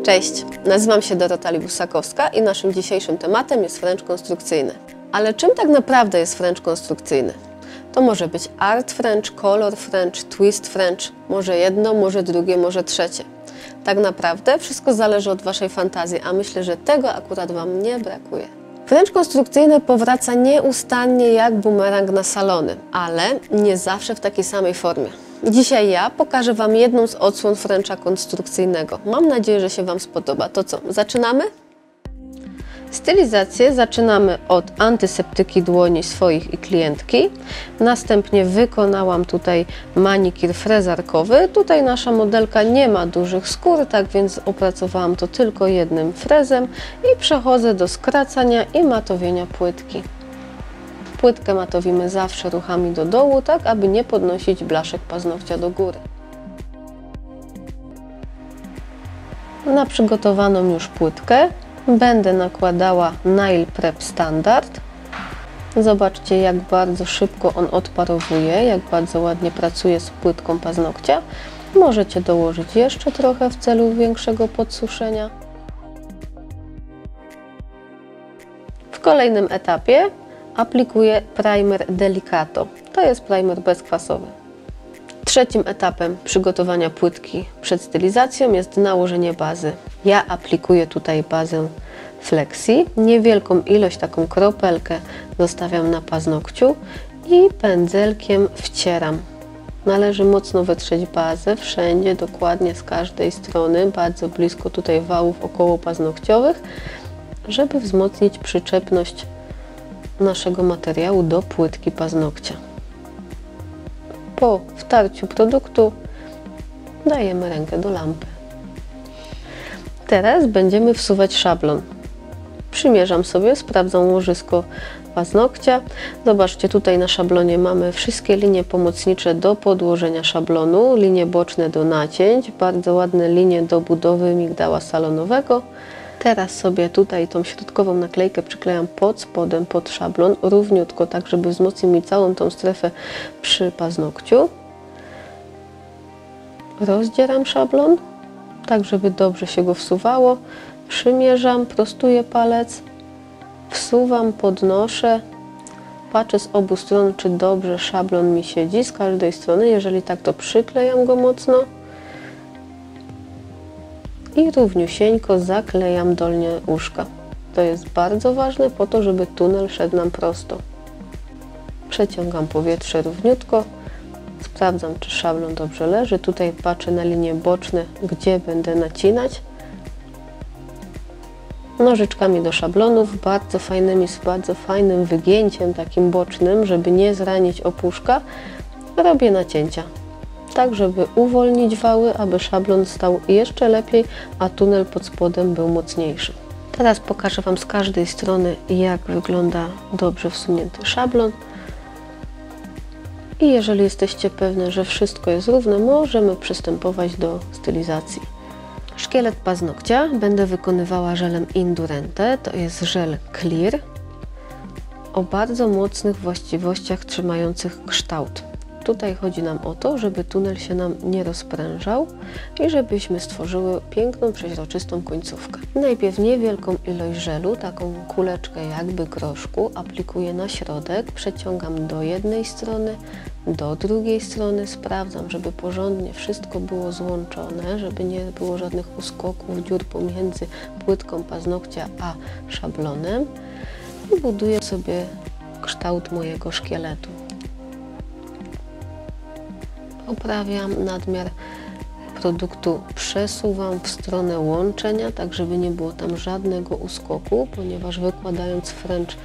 Cześć, nazywam się Dorota Libussakowska i naszym dzisiejszym tematem jest French konstrukcyjny. Ale czym tak naprawdę jest French konstrukcyjny? To może być art French, color French, twist French, może jedno, może drugie, może trzecie. Tak naprawdę wszystko zależy od Waszej fantazji, a myślę, że tego akurat Wam nie brakuje. French konstrukcyjny powraca nieustannie jak bumerang na salony, ale nie zawsze w takiej samej formie. Dzisiaj ja pokażę Wam jedną z odsłon Frencha konstrukcyjnego. Mam nadzieję, że się Wam spodoba. To co, zaczynamy? Stylizację zaczynamy od antyseptyki dłoni swoich i klientki. Następnie wykonałam tutaj manikir frezarkowy. Tutaj nasza modelka nie ma dużych skór, tak więc opracowałam to tylko jednym frezem i przechodzę do skracania i matowienia płytki. Płytkę matowimy zawsze ruchami do dołu, tak aby nie podnosić blaszek paznokcia do góry. Na przygotowaną już płytkę będę nakładała Nail Prep Standard. Zobaczcie, jak bardzo szybko on odparowuje, jak bardzo ładnie pracuje z płytką paznokcia. Możecie dołożyć jeszcze trochę w celu większego podsuszenia. W kolejnym etapie aplikuję primer Delicato. To jest primer bezkwasowy. Trzecim etapem przygotowania płytki przed stylizacją jest nałożenie bazy. Ja aplikuję tutaj bazę Flexi. Niewielką ilość, taką kropelkę zostawiam na paznokciu i pędzelkiem wcieram. Należy mocno wytrzeć bazę wszędzie, dokładnie z każdej strony, bardzo blisko tutaj wałów okołopaznokciowych, żeby wzmocnić przyczepność naszego materiału do płytki paznokcia. Po wtarciu produktu dajemy rękę do lampy. Teraz będziemy wsuwać szablon. Przymierzam sobie, sprawdzam łożysko paznokcia. Zobaczcie, tutaj na szablonie mamy wszystkie linie pomocnicze do podłożenia szablonu, linie boczne do nacięć, bardzo ładne linie do budowy migdała salonowego. Teraz sobie tutaj tą środkową naklejkę przyklejam pod spodem, pod szablon, równiutko, tak żeby wzmocnić mi całą tą strefę przy paznokciu. Rozdzieram szablon, tak żeby dobrze się go wsuwało. Przymierzam, prostuję palec, wsuwam, podnoszę. Patrzę z obu stron, czy dobrze szablon mi siedzi z każdej strony. Jeżeli tak, to przyklejam go mocno. I równiusieńko zaklejam dolnie uszka. To jest bardzo ważne po to, żeby tunel szedł nam prosto. Przeciągam powietrze równiutko. Sprawdzam, czy szablon dobrze leży. Tutaj patrzę na linie boczne, gdzie będę nacinać. Nożyczkami do szablonów, z bardzo fajnym wygięciem takim bocznym, żeby nie zranić opuszka, robię nacięcia. Tak, żeby uwolnić wały, aby szablon stał jeszcze lepiej, a tunel pod spodem był mocniejszy. Teraz pokażę Wam z każdej strony, jak wygląda dobrze wsunięty szablon. I jeżeli jesteście pewne, że wszystko jest równe, możemy przystępować do stylizacji. Szkielet paznokcia będę wykonywała żelem Indurente, to jest żel Clear o bardzo mocnych właściwościach trzymających kształt. Tutaj chodzi nam o to, żeby tunel się nam nie rozprężał i żebyśmy stworzyły piękną, przeźroczystą końcówkę. Najpierw niewielką ilość żelu, taką kuleczkę jakby groszku, aplikuję na środek, przeciągam do jednej strony, do drugiej strony, sprawdzam, żeby porządnie wszystko było złączone, żeby nie było żadnych uskoków, dziur pomiędzy płytką paznokcia a szablonem i buduję sobie kształt mojego szkieletu. Oprawiam nadmiar produktu, przesuwam w stronę łączenia, tak żeby nie było tam żadnego uskoku, ponieważ wykładając French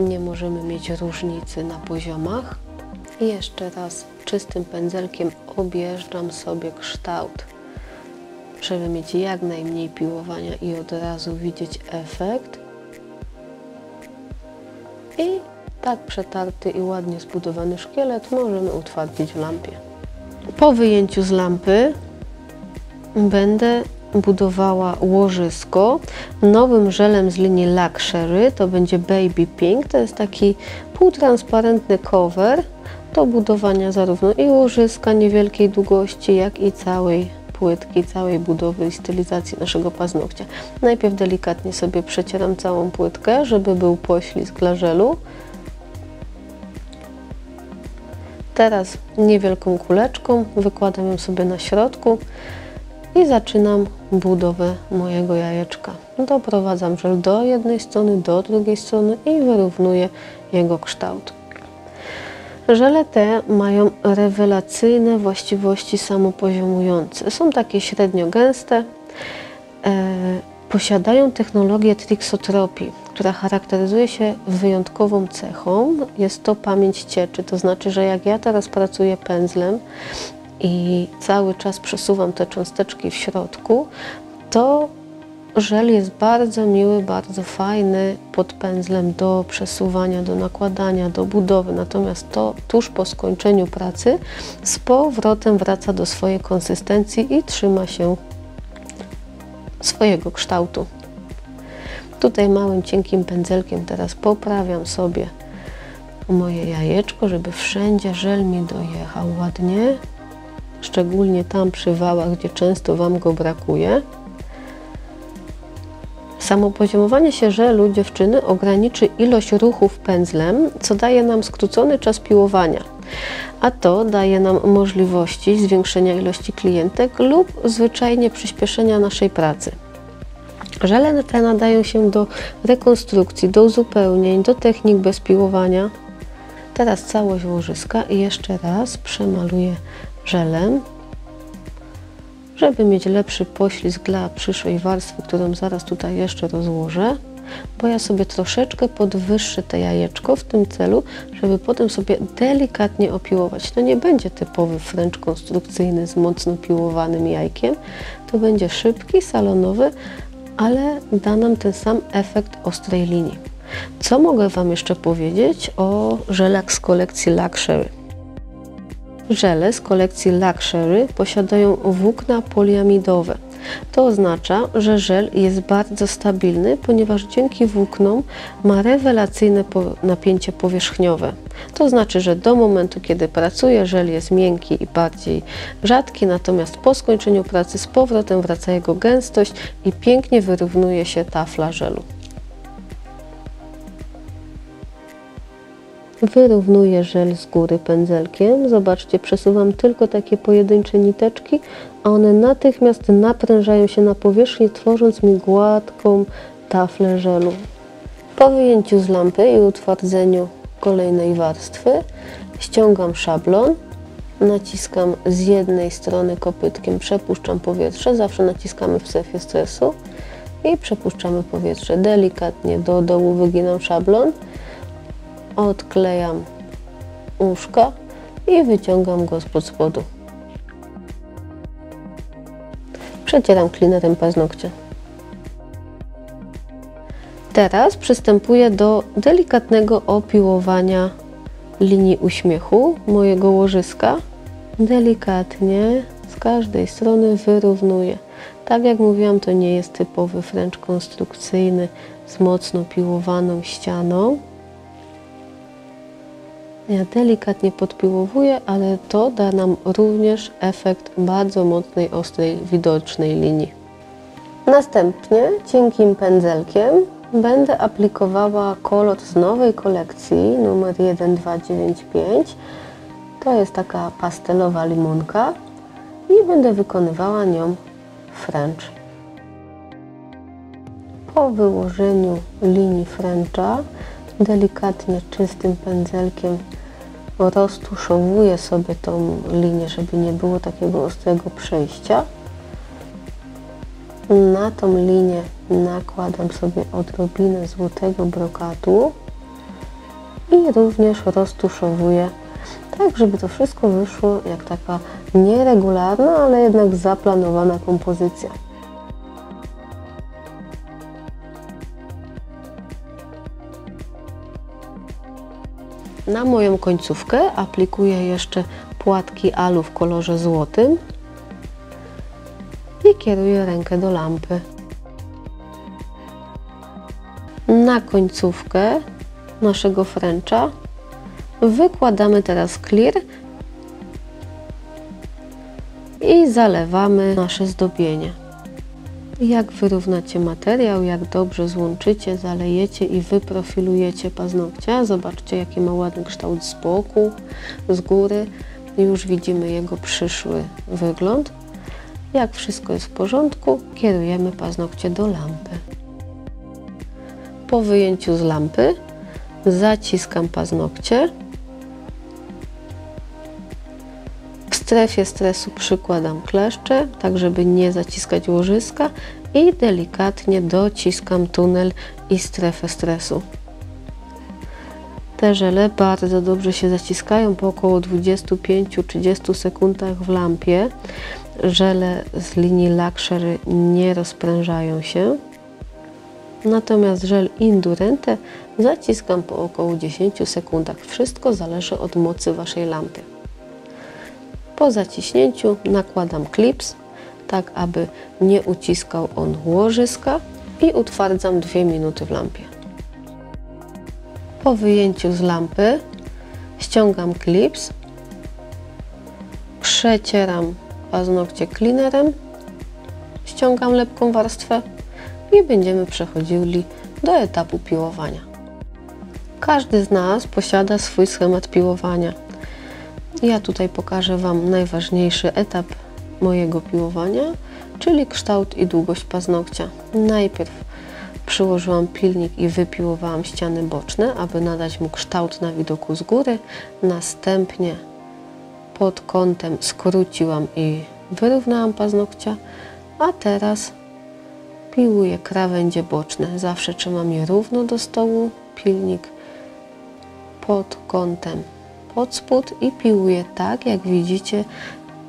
nie możemy mieć różnicy na poziomach. I jeszcze raz czystym pędzelkiem objeżdżam sobie kształt, żeby mieć jak najmniej piłowania i od razu widzieć efekt. I tak przetarty i ładnie zbudowany szkielet możemy utwardzić w lampie. Po wyjęciu z lampy będę budowała łożysko nowym żelem z linii Luxury, to będzie Baby Pink, to jest taki półtransparentny cover do budowania zarówno i łożyska niewielkiej długości, jak i całej płytki, całej budowy i stylizacji naszego paznokcia. Najpierw delikatnie sobie przecieram całą płytkę, żeby był poślizg dla żelu. Teraz niewielką kuleczką wykładam ją sobie na środku i zaczynam budowę mojego jajeczka. Doprowadzam żel do jednej strony, do drugiej strony i wyrównuję jego kształt. Żele te mają rewelacyjne właściwości samopoziomujące. Są takie średnio gęste, posiadają technologię triksotropii, która charakteryzuje się wyjątkową cechą. Jest to pamięć cieczy, to znaczy, że jak ja teraz pracuję pędzlem i cały czas przesuwam te cząsteczki w środku, to żel jest bardzo miły, bardzo fajny pod pędzlem do przesuwania, do nakładania, do budowy. Natomiast to tuż po skończeniu pracy z powrotem wraca do swojej konsystencji i trzyma się swojego kształtu. Tutaj małym, cienkim pędzelkiem teraz poprawiam sobie moje jajeczko, żeby wszędzie żel mi dojechał ładnie. Szczególnie tam przy wałach, gdzie często Wam go brakuje. Samopoziomowanie się żelu dziewczyny ograniczy ilość ruchów pędzlem, co daje nam skrócony czas piłowania, a to daje nam możliwości zwiększenia ilości klientek lub zwyczajnie przyspieszenia naszej pracy. Żele te nadają się do rekonstrukcji, do uzupełnień, do technik bez piłowania. Teraz całość łożyska i jeszcze raz przemaluję żelem, żeby mieć lepszy poślizg dla przyszłej warstwy, którą zaraz tutaj jeszcze rozłożę, bo ja sobie troszeczkę podwyższę te jajeczko w tym celu, żeby potem sobie delikatnie opiłować. To nie będzie typowy French konstrukcyjny z mocno piłowanym jajkiem, to będzie szybki, salonowy, ale da nam ten sam efekt ostrej linii. Co mogę Wam jeszcze powiedzieć o żelach z kolekcji Luxury? Żele z kolekcji Luxury posiadają włókna poliamidowe. To oznacza, że żel jest bardzo stabilny, ponieważ dzięki włóknom ma rewelacyjne napięcie powierzchniowe. To znaczy, że do momentu, kiedy pracuje, żel jest miękki i bardziej rzadki, natomiast po skończeniu pracy z powrotem wraca jego gęstość i pięknie wyrównuje się tafla żelu. Wyrównuję żel z góry pędzelkiem. Zobaczcie, przesuwam tylko takie pojedyncze niteczki, a one natychmiast naprężają się na powierzchni, tworząc mi gładką taflę żelu. Po wyjęciu z lampy i utwardzeniu kolejnej warstwy ściągam szablon, naciskam z jednej strony kopytkiem, przepuszczam powietrze, zawsze naciskamy w strefie stresu i przepuszczamy powietrze. Delikatnie do dołu wyginam szablon, odklejam uszka i wyciągam go spod spodu. Przecieram cleanerem paznokcie. Teraz przystępuję do delikatnego opiłowania linii uśmiechu mojego łożyska. Delikatnie z każdej strony wyrównuję. Tak jak mówiłam, to nie jest typowy French konstrukcyjny z mocno piłowaną ścianą. Ja delikatnie podpiłowuję, ale to da nam również efekt bardzo mocnej, ostrej, widocznej linii. Następnie cienkim pędzelkiem będę aplikowała kolor z nowej kolekcji numer 1295. To jest taka pastelowa limonka i będę wykonywała nią French. Po wyłożeniu linii Frencha delikatnie czystym pędzelkiem roztuszowuję sobie tą linię, żeby nie było takiego ostrego przejścia. Na tą linię nakładam sobie odrobinę złotego brokatu i również roztuszowuję, tak żeby to wszystko wyszło jak taka nieregularna, ale jednak zaplanowana kompozycja. Na moją końcówkę aplikuję jeszcze płatki alu w kolorze złotym i kieruję rękę do lampy. Na końcówkę naszego Frencha wykładamy teraz clear i zalewamy nasze zdobienie. Jak wyrównacie materiał, jak dobrze złączycie, zalejecie i wyprofilujecie paznokcia, zobaczcie, jaki ma ładny kształt z boku, z góry. Już widzimy jego przyszły wygląd. Jak wszystko jest w porządku, kierujemy paznokcie do lampy. Po wyjęciu z lampy zaciskam paznokcie. W strefie stresu przykładam kleszcze, tak żeby nie zaciskać łożyska i delikatnie dociskam tunel i strefę stresu. Te żele bardzo dobrze się zaciskają po około 25-30 sekundach w lampie. Żele z linii Luxury nie rozprężają się. Natomiast żel Indurente zaciskam po około 10 sekundach. Wszystko zależy od mocy Waszej lampy. Po zaciśnięciu nakładam klips, tak aby nie uciskał on łożyska i utwardzam 2 minuty w lampie. Po wyjęciu z lampy ściągam klips, przecieram paznokcie cleanerem, ściągam lepką warstwę i będziemy przechodzili do etapu piłowania. Każdy z nas posiada swój schemat piłowania. Ja tutaj pokażę Wam najważniejszy etap mojego piłowania, czyli kształt i długość paznokcia. Najpierw przyłożyłam pilnik i wypiłowałam ściany boczne, aby nadać mu kształt na widoku z góry. Następnie pod kątem skróciłam i wyrównałam paznokcia, a teraz piłuję krawędzie boczne. Zawsze trzymam je równo do stołu, pilnik pod kątem pod spód i piłuję tak, jak widzicie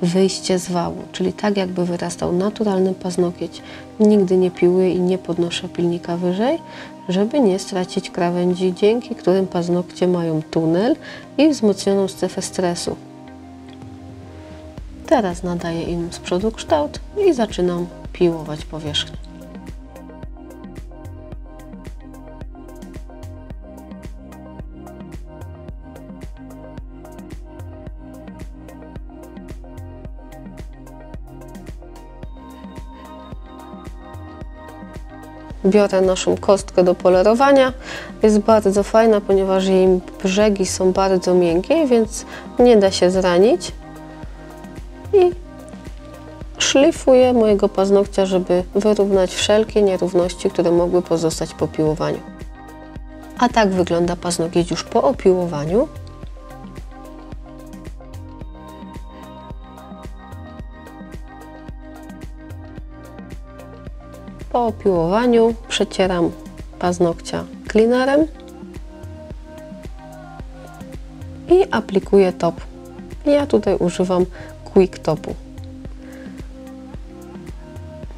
wyjście z wału, czyli tak jakby wyrastał naturalny paznokieć. Nigdy nie piłuję i nie podnoszę pilnika wyżej, żeby nie stracić krawędzi, dzięki którym paznokcie mają tunel i wzmocnioną strefę stresu. Teraz nadaję im z przodu kształt i zaczynam piłować powierzchnię. Biorę naszą kostkę do polerowania. Jest bardzo fajna, ponieważ jej brzegi są bardzo miękkie, więc nie da się zranić. I szlifuję mojego paznokcia, żeby wyrównać wszelkie nierówności, które mogły pozostać po piłowaniu. A tak wygląda paznokieć już po opiłowaniu. Po opiłowaniu przecieram paznokcia cleanerem i aplikuję top. Ja tutaj używam Quick Topu.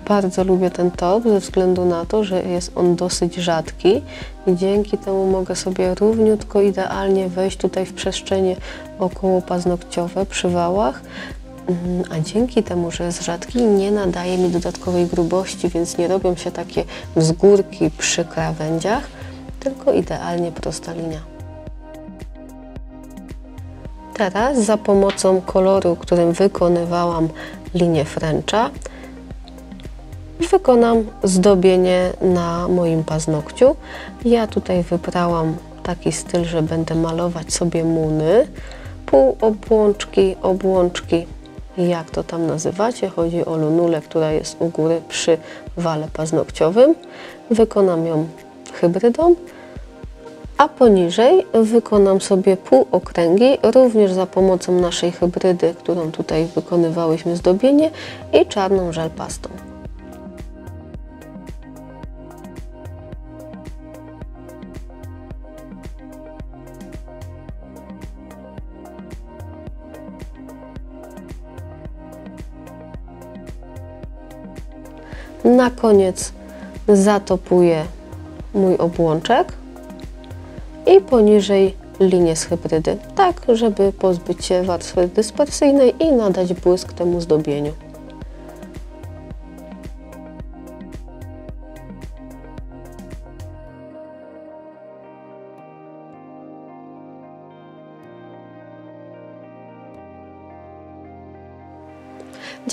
Bardzo lubię ten top ze względu na to, że jest on dosyć rzadki i dzięki temu mogę sobie równiutko, idealnie wejść tutaj w przestrzenie okołopaznokciowe przy wałach. A dzięki temu, że jest rzadki, nie nadaje mi dodatkowej grubości, więc nie robią się takie wzgórki przy krawędziach, tylko idealnie prosta linia. Teraz za pomocą koloru, którym wykonywałam linię Frencha, wykonam zdobienie na moim paznokciu. Ja tutaj wybrałam taki styl, że będę malować sobie muny, półobłączki, obłączki, jak to tam nazywacie. Chodzi o lunulę, która jest u góry przy wale paznokciowym. Wykonam ją hybrydą, a poniżej wykonam sobie półokręgi, również za pomocą naszej hybrydy, którą tutaj wykonywałyśmy zdobienie, i czarną żel pastą. Na koniec zatopuję mój obłączek i poniżej linię z hybrydy, tak żeby pozbyć się warstwy dyspersyjnej i nadać błysk temu zdobieniu.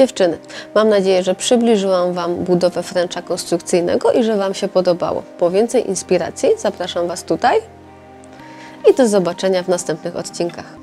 Dziewczyny, mam nadzieję, że przybliżyłam Wam budowę fręcza konstrukcyjnego i że Wam się podobało. Po więcej inspiracji zapraszam Was tutaj i do zobaczenia w następnych odcinkach.